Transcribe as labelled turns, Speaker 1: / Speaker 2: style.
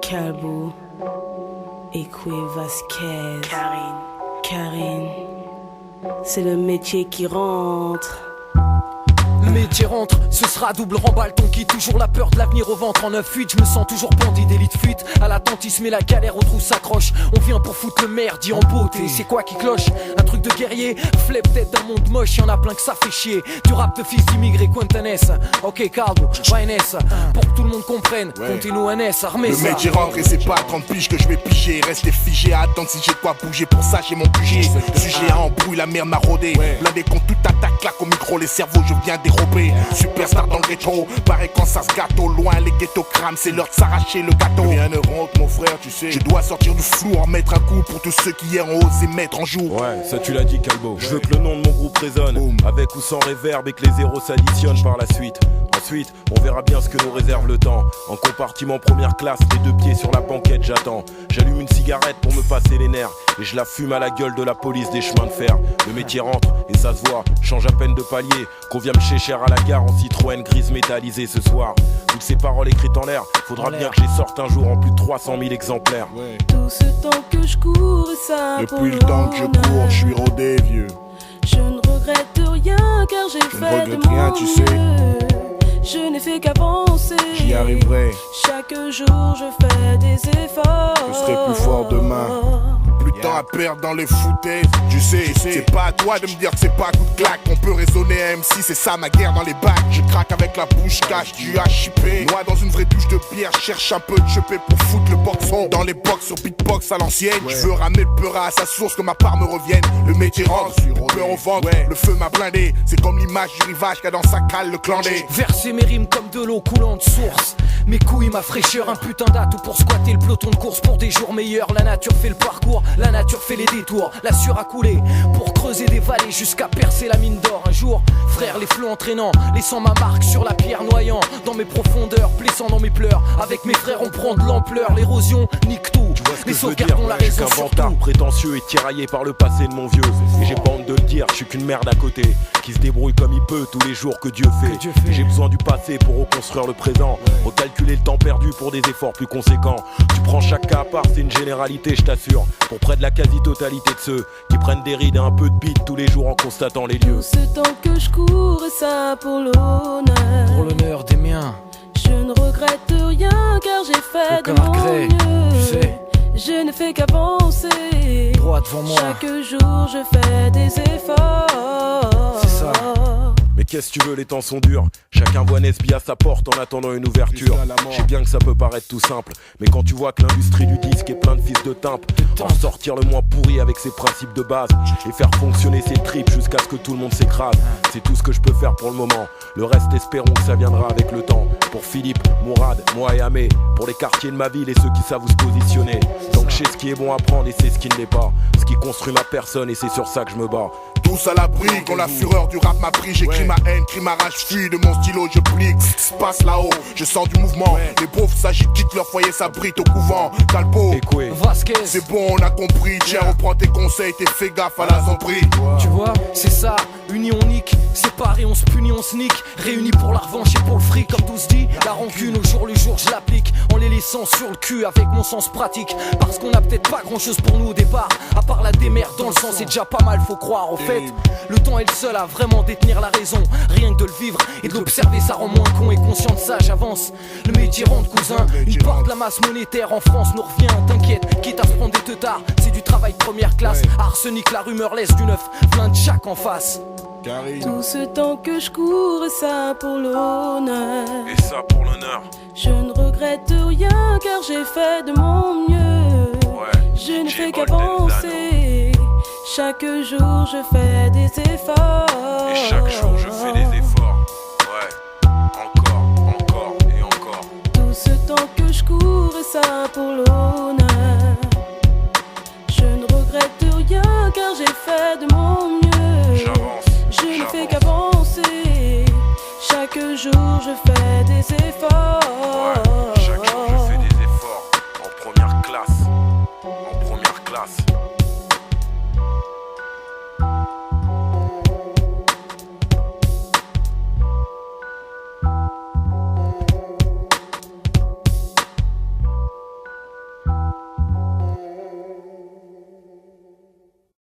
Speaker 1: Calbo, Ekwe Vasquez, Karine, c'est le métier qui rentre.
Speaker 2: Le métier rentre, ce sera double remballe. Ton qui toujours la peur de l'avenir au ventre en 9-8. Je me sens toujours bandit d'élite fuite. À l'attentisme et la galère au trou s'accroche. On vient pour foutre le merdi en beauté. C'est quoi qui cloche? Un truc de guerrier. Flip tête d'un monde moche, y'en a plein que ça fait chier. Du rap de fils d'immigrés Quentanès. Ok Calbo, Vaines. Pour que tout le monde comprenne, continue NS, armé
Speaker 3: le
Speaker 2: ça.
Speaker 3: Le métier rentre et c'est pas à 30 piges que je vais piger. Rester figé à attendre si j'ai quoi bouger. Pour ça j'ai mon QG. Sujet à embrouille, la merde m'a rodé. Blindé contre toute attaque, claque au micro. Les cerveaux je viens dérober. Superstar dans le rétro, pareil quand ça se gâte au loin, les ghettos crament, c'est l'heure de s'arracher le gâteau. Rien ne rentre mon frère, tu sais. Je dois sortir du flou, en mettre un coup pour tous ceux qui hier ont osé mettre en jour.
Speaker 4: Ouais, ça tu l'as dit Calbo. Je veux que le nom de mon groupe résonne, avec ou sans réverb et que les zéros s'additionnent par la suite. Ensuite, on verra bien ce que nous réserve le temps. En compartiment première classe, les deux pieds sur la banquette, j'attends. J'allume une cigarette pour me passer les nerfs et je la fume à la gueule de la police des chemins de fer. Le métier rentre et ça se voit, change à peine de palier. Qu'on vient me chez à la gare en Citroën grise métallisée ce soir. Toutes ces paroles écrites en l'air, faudra bien que j'y sorte un jour en plus de 300 000 exemplaires.
Speaker 1: Tout ce temps que je cours et ça
Speaker 3: depuis le temps que je cours, je suis rodé vieux.
Speaker 1: Je ne regrette rien car j'ai fait de mon
Speaker 3: tu sais.
Speaker 1: Je n'ai fait qu'avancer.
Speaker 3: J'y arriverai.
Speaker 1: Chaque jour je fais des efforts.
Speaker 3: Je serai plus fort demain. Plus de temps à perdre dans les foutaises. Tu sais, c'est pas à toi de me dire que c'est pas un coup de claque. On peut raisonner à MC, c'est ça ma guerre dans les bacs. Je craque avec la bouche cache du HIP. Moi dans une vraie douche de bière, cherche un peu de chepé pour foutre le boxon. Dans les box sur beatbox à l'ancienne. Je veux ramener le peur à sa source que ma part me revienne. Le métier rentre, peur au ventre, le feu m'a blindé. C'est comme l'image du rivage qu'a dans sa cale le clandé.
Speaker 2: Verser mes rimes comme de l'eau coulante source. Mes couilles, ma fraîcheur, un putain d'atout pour squatter le peloton de course pour des jours meilleurs. La nature fait le parcours, la nature fait les détours. La sueur a coulé pour creuser des vallées jusqu'à percer la mine d'or. Un jour, frère, les flots entraînants, laissant ma marque sur la pierre, noyant dans mes profondeurs, blessant dans mes pleurs. Avec mes frères, on prend de l'ampleur. L'érosion nique tout. Les sauvegardes ont la raison.
Speaker 4: Je suis qu'un vantard prétentieux et tiraillé par le passé de mon vieux. Et j'ai pas honte de le dire, je suis qu'une merde à côté qui se débrouille comme il peut tous les jours que Dieu fait. J'ai besoin du passé pour reconstruire le présent, recalculer le temps perdu pour des efforts plus conséquents. Tu prends chaque cas à part, c'est une généralité, je t'assure. Pour près de la quasi-totalité de ceux qui prennent des rides et un peu de beat tous les jours en constatant les lieux.
Speaker 1: Tout ce temps que je cours et ça pour l'honneur.
Speaker 2: Pour l'honneur des miens.
Speaker 1: Je ne regrette rien car j'ai fait
Speaker 2: aucun
Speaker 1: de mon
Speaker 2: regret,
Speaker 1: mieux.
Speaker 2: tu sais.
Speaker 1: Je ne fais qu'avancer.
Speaker 2: Droit devant moi.
Speaker 1: Chaque jour je fais des efforts.
Speaker 2: C'est ça.
Speaker 4: Mais qu'est-ce que tu veux, les temps sont durs. Chacun voit Nesby à sa porte en attendant une ouverture. Je sais bien que ça peut paraître tout simple, mais quand tu vois que l'industrie du disque est plein de fils de timbre, en sortir le moins pourri avec ses principes de base et faire fonctionner ses tripes jusqu'à ce que tout le monde s'écrase, c'est tout ce que je peux faire pour le moment. Le reste, espérons que ça viendra avec le temps. Pour Philippe, Mourad, moi et Amé, pour les quartiers de ma ville et ceux qui savent où se positionner. Donc je sais ce qui est bon à prendre et c'est ce qui ne l'est pas. Ce qui construit ma personne et c'est sur ça que je me bats.
Speaker 3: Tous à l'abri, quand la fureur du rap m'a pris. J'écris ma haine, crie ma rage, fuis de mon stylo, je plique. Ce qui se passe là-haut, je sens du mouvement. Les pauvres s'agitent, quittent leur foyer, s'abritent au couvent. Calbo,
Speaker 2: Vasquez,
Speaker 3: c'est bon, on a compris. Tiens, reprends tes conseils, t'es fais gaffe à la zombrie.
Speaker 2: Tu vois, c'est ça, unis on nique, séparés on se punit, on se nique. Réunis pour la revanche et pour le fric, comme tous dit. La rancune au jour le jour, je l'applique en les laissant sur le cul avec mon sens pratique. Parce qu'on a peut-être pas grand chose pour nous au départ, à part la démerde dans le sang, c'est déjà pas mal, faut croire. Au fait, le temps est le seul à vraiment détenir la raison. Rien que de le vivre et de l'observer, ça rend moins con et conscient de ça, j'avance. Le métier rentre, cousin, une part de la masse monétaire en France nous revient. T'inquiète, quitte à se prendre des teutards, c'est du travail de première classe. Arsenic, la rumeur laisse du neuf, plein de chaque en face.
Speaker 1: Tout ce temps que je cours et ça pour l'honneur.
Speaker 4: Et ça pour l'honneur.
Speaker 1: Je ne regrette rien car j'ai fait de mon mieux. Je ne fais qu'avancer. Chaque jour je fais des efforts.
Speaker 4: Et chaque jour je fais des efforts. Ouais, encore et encore.
Speaker 1: Tout ce temps que je cours et ça pour l'honneur. Je ne regrette rien car j'ai fait de mon mieux. Je ne fais qu'avancer. Chaque jour je fais des efforts.